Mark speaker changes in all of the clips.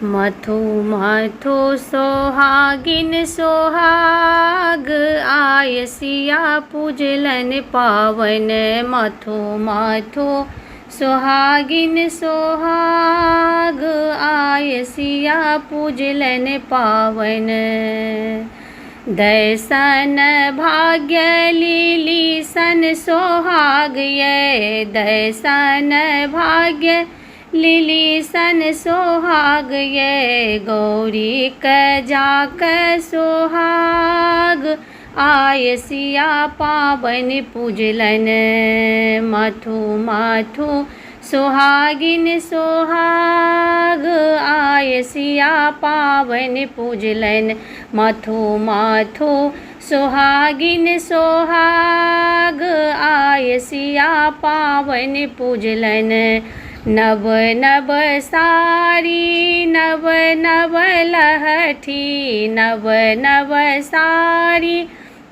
Speaker 1: मथो मथो सोहागिन सोहाग आय सिया पूजलन पावन। मथो मथो सोहागिन सोहाग आय सिया पूजलन पावन। दर्शन भाग्य लीली सन सोहाग ये, दर्शन भाग्य लिली सन सोहाग ये। गौरी क जाक सोहाग आय सिया पावन पूजलन। मथो मथो सोहागिन सोहाग आय सिया पावन पूजलन। मथो मथो सोहागिन सोहाग आय सिया पावन पूजलन। नव नव सारी नव नव लहठी, नव नव सारी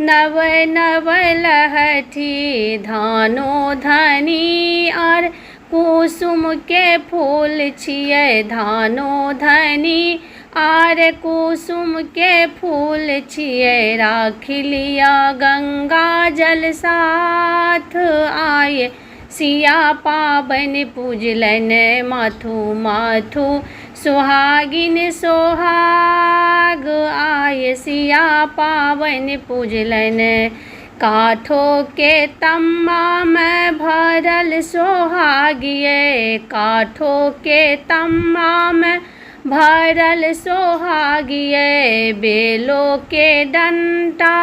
Speaker 1: नव नव लहठी। धानो धनी और कुसुम के फूल छिए, धानो धनी आर कुसुम के फूल छिए। राख लिया गंगा जल साथ आए सिया पावन पूजलन। मथो मथो सोहागिन सोहाग आय सिया पावन पूजलन। काठो के तम्मा में भरल सोहाग ये, काठो के तम्मा में भरल सोहाग ये। बेलो के डंटा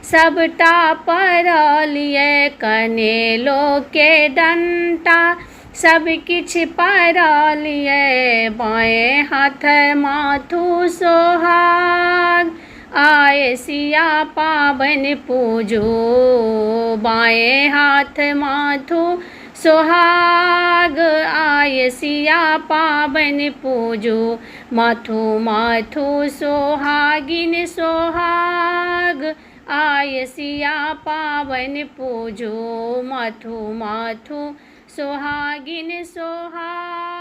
Speaker 1: सबटा परल ये, कनेलो के डंटा सब किछ परल ये। बाएं हाथ माथो सोहाग आय सिया पावन पूजो, बाएं हाथ माथो सोहाग आय सिया पावन पूजो। मथो मथो सोहागिन सोहाग आय सिया पावन पूजो। मथो मथो सोहागिन सोहाग।